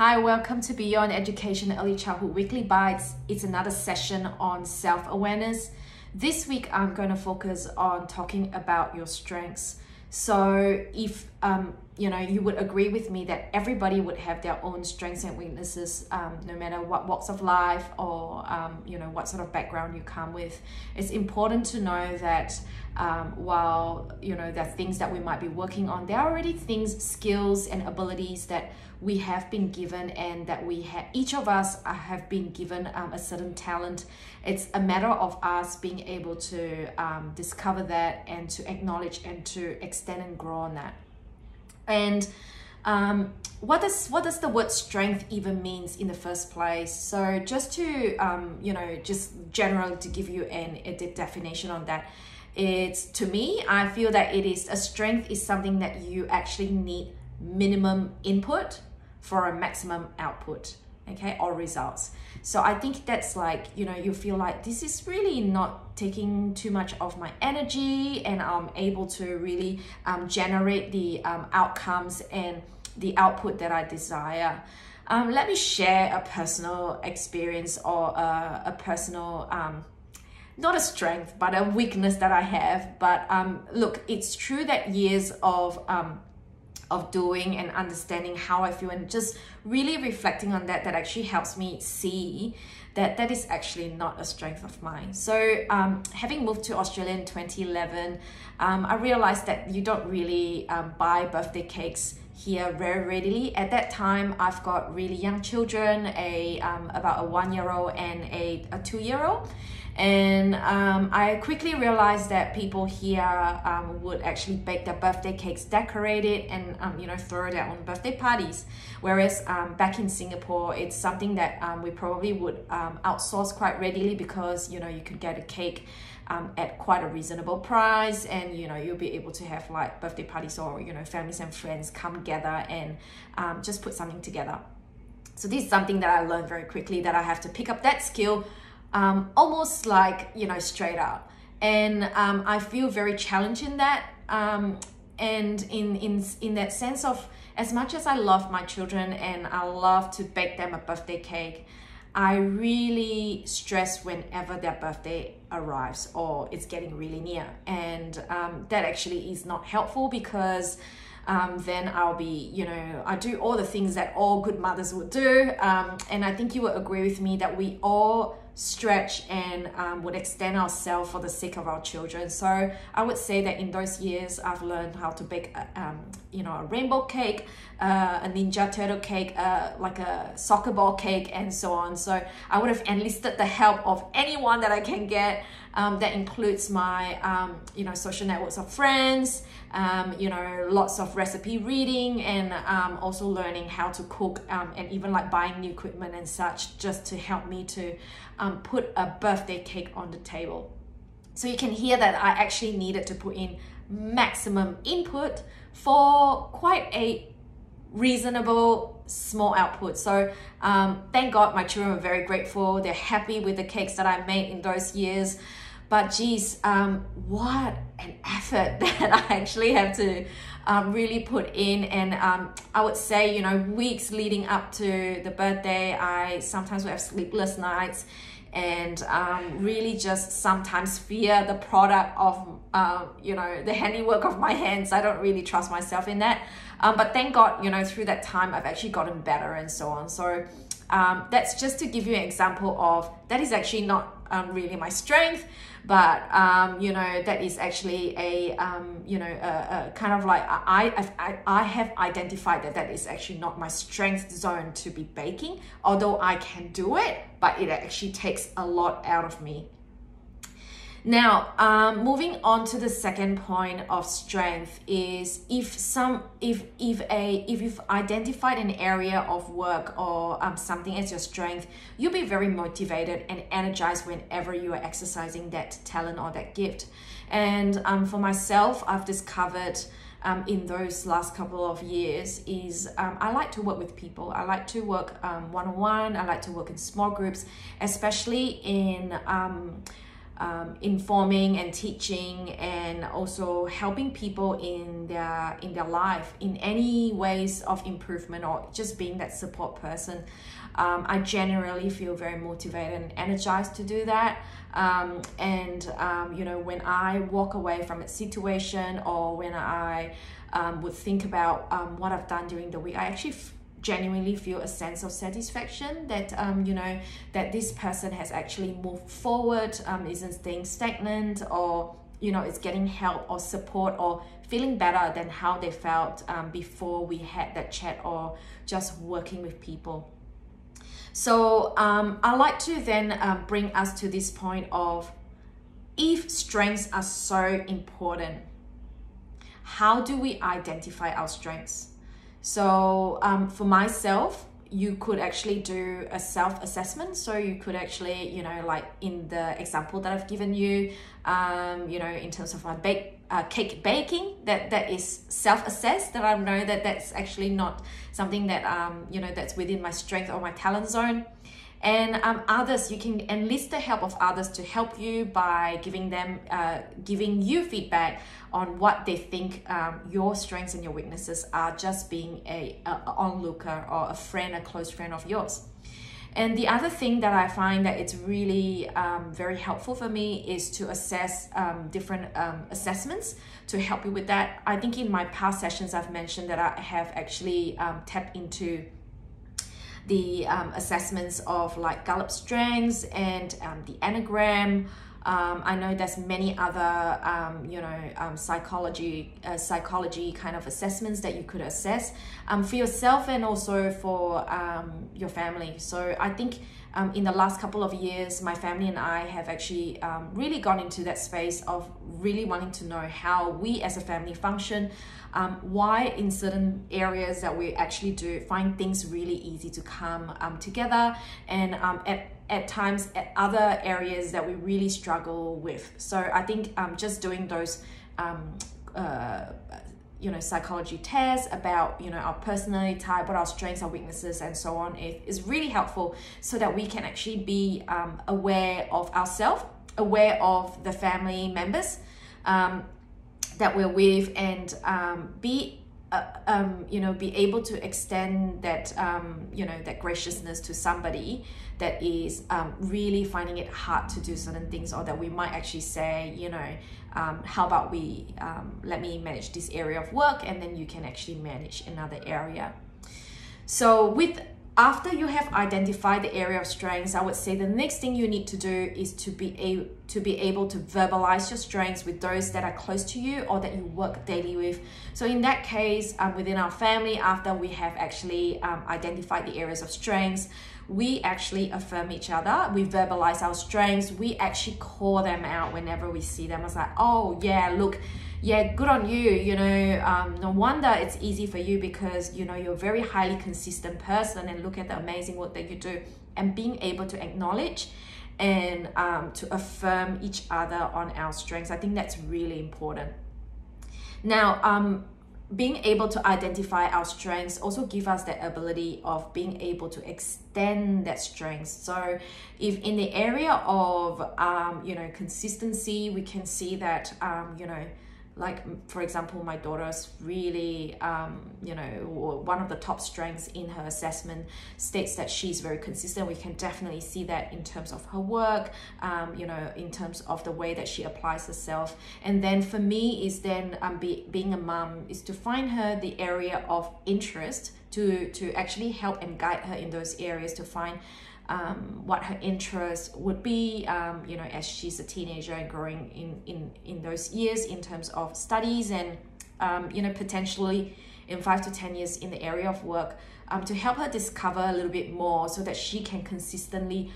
Hi, welcome to Beyond Education Early Childhood Weekly Bites. It's another session on self-awareness. This week, I'm going to focus on talking about your strengths. So if you would agree with me that everybody would have their own strengths and weaknesses, no matter what walks of life or what sort of background you come with. It's important to know that while there are things that we might be working on, there are already things, skills and abilities that we have been given, and that each of us have been given a certain talent. It's a matter of us being able to discover that and to acknowledge and to extend and grow on that. And what does the word strength even means in the first place? So just to just generally to give you a definition on that, to me, I feel that a strength is something that you actually need minimum input for a maximum output, okay, or results. So I think that's like, you feel like this is really not taking too much of my energy, and I'm able to really generate the outcomes and the output that I desire. Let me share a personal experience or a personal, not a strength, but a weakness that I have. But look, it's true that years of doing and understanding how I feel and just really reflecting on that actually helps me see that is actually not a strength of mine. So having moved to Australia in 2011, I realized that you don't really buy birthday cakes here very readily. At that time, I've got really young children, about a 1-year-old and a 2-year-old. And I quickly realized that people here would actually bake their birthday cakes, decorate it, and throw their own birthday parties. Whereas back in Singapore, it's something that we probably would outsource quite readily, because you could get a cake at quite a reasonable price, and you'll be able to have like birthday parties or families and friends come together and just put something together. So this is something that I learned very quickly, that I have to pick up that skill almost like straight out, and I feel very challenged in that, and in that sense of, as much as I love my children and I love to bake them a birthday cake, I really stress whenever their birthday arrives or it's getting really near, and that actually is not helpful, because then I'll be, I do all the things that all good mothers would do, and I think you will agree with me that we all stretch and would extend ourselves for the sake of our children. So I would say that in those years, I've learned how to bake, a rainbow cake, a Ninja Turtle cake, like a soccer ball cake, and so on. So I would have enlisted the help of anyone that I can get. That includes my, social networks of friends, lots of recipe reading, and also learning how to cook, and even like buying new equipment and such, just to help me to put a birthday cake on the table. So you can hear that I actually needed to put in maximum input for quite a reasonable small output. So thank God my children were very grateful. They're happy with the cakes that I made in those years. But geez, what an effort that I actually have to really put in. And I would say, weeks leading up to the birthday, I sometimes would have sleepless nights, and really just sometimes fear the product of, the handiwork of my hands. I don't really trust myself in that. But thank God, through that time, I've actually gotten better and so on. So that's just to give you an example of, that is actually not really my strength, but that is actually a kind of like, I have identified that is actually not my strength zone to be baking, although I can do it, but it actually takes a lot out of me. Now, moving on to the second point of strength is, if you've identified an area of work or something as your strength, you'll be very motivated and energized whenever you are exercising that talent or that gift. And for myself, I've discovered in those last couple of years is I like to work with people. I like to work one-on-one. I like to work in small groups, especially in informing and teaching, and also helping people in their life in any ways of improvement, or just being that support person. I generally feel very motivated and energized to do that. You know, when I walk away from a situation, or when I would think about what I've done during the week, I actually genuinely feel a sense of satisfaction that you know, that this person has actually moved forward, isn't staying stagnant, or you know, is getting help or support, or feeling better than how they felt before we had that chat, or just working with people. So I like to then bring us to this point of, if strengths are so important, how do we identify our strengths? So for myself, you could actually do a self-assessment. So you could actually, you know, like in the example that I've given you, you know, in terms of my cake baking, that is self-assessed, that I know that that's actually not something that, you know, that's within my strength or my talent zone. And others, you can enlist the help of others to help you by giving you feedback on what they think your strengths and your weaknesses are, just being a onlooker or a friend, a close friend of yours. And the other thing that I find that it's really very helpful for me is to assess different assessments to help you with that. I think in my past sessions, I've mentioned that I have actually tapped into the assessments of like Gallup Strengths and the Enneagram. I know there's many other, you know, psychology kind of assessments that you could assess for yourself and also for your family. So I think in the last couple of years, my family and I have actually really gone into that space of really wanting to know how we as a family function, why in certain areas that we actually do find things really easy to come together, and at times at other areas that we really struggle with. So I think just doing those you know, psychology tests about, you know, our personality type, what our strengths, our weaknesses, and so on is really helpful, so that we can actually be aware of ourselves, aware of the family members that we're with, and be you know, be able to extend that you know, that graciousness to somebody that is really finding it hard to do certain things, or that we might actually say, you know, how about we let me manage this area of work, and then you can actually manage another area. So after you have identified the area of strengths, I would say the next thing you need to do is to be able to verbalize your strengths with those that are close to you or that you work daily with. So in that case, within our family, after we have actually identified the areas of strengths, we actually affirm each other. We verbalize our strengths. We actually call them out whenever we see them. It's like, oh yeah, look, yeah, good on you, you know, no wonder it's easy for you, because, you know, you're a very highly consistent person, and look at the amazing work that you do. And being able to acknowledge and to affirm each other on our strengths, I think that's really important. Now, being able to identify our strengths also give us the ability of being able to extend that strength. So if in the area of you know, consistency, we can see that you know, like for example, my daughter's really you know, one of the top strengths in her assessment states that she's very consistent. We can definitely see that in terms of her work, you know, in terms of the way that she applies herself. And then for me is then being a mom is to find her the area of interest, to actually help and guide her in those areas, to find what her interest would be, you know, as she's a teenager and growing in those years in terms of studies, and you know, potentially in 5 to 10 years in the area of work, to help her discover a little bit more, so that she can consistently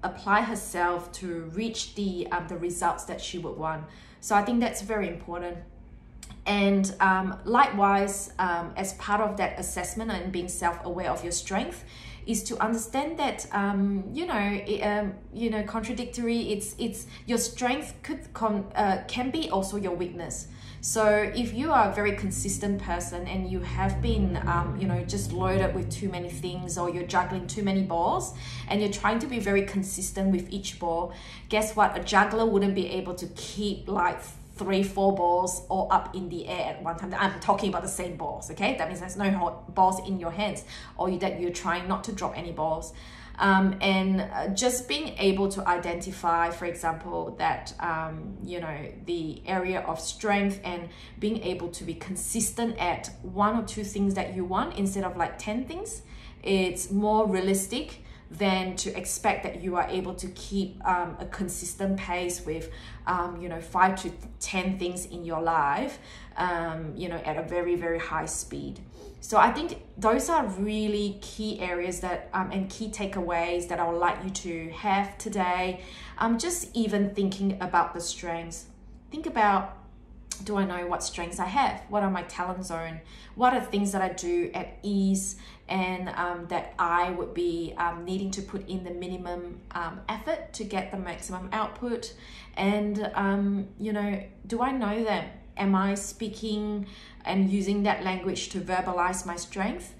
apply herself to reach the results that she would want. So I think that's very important. And likewise, as part of that assessment and being self-aware of your strength, is to understand that you know, contradictory. It's your strength can be also your weakness. So if you are a very consistent person and you have been, just loaded with too many things, or you're juggling too many balls and you're trying to be very consistent with each ball, guess what? A juggler wouldn't be able to keep like 3-4 balls all up in the air at one time. I'm talking about the same balls, okay? That means there's no balls in your hands, or that you're trying not to drop any balls. Just being able to identify, for example, that the area of strength, and being able to be consistent at 1 or 2 things that you want instead of like 10 things, it's more realistic than to expect that you are able to keep a consistent pace with 5 to 10 things in your life at a very, very high speed. So I think those are really key areas that and key takeaways that I would like you to have today. Just even thinking about the strengths. Think about, do I know what strengths I have? What are my talent zone? What are things that I do at ease, and that I would be needing to put in the minimum effort to get the maximum output? And do I know them? Am I speaking and using that language to verbalize my strength?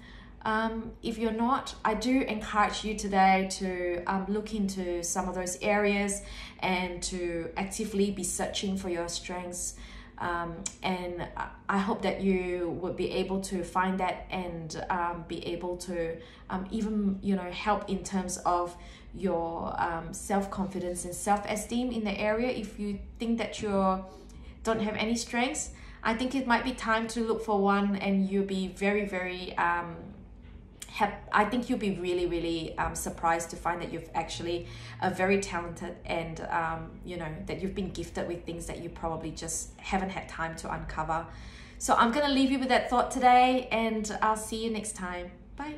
If you're not, I do encourage you today to look into some of those areas and to actively be searching for your strengths. And I hope that you would be able to find that and be able to even help in terms of your self-confidence and self-esteem in the area. If you think that you don't have any strengths, I think it might be time to look for one, and you'll be very, very I think you'll be really, really surprised to find that you've actually are very talented, and that you've been gifted with things that you probably just haven't had time to uncover. So I'm going to leave you with that thought today, and I'll see you next time. Bye.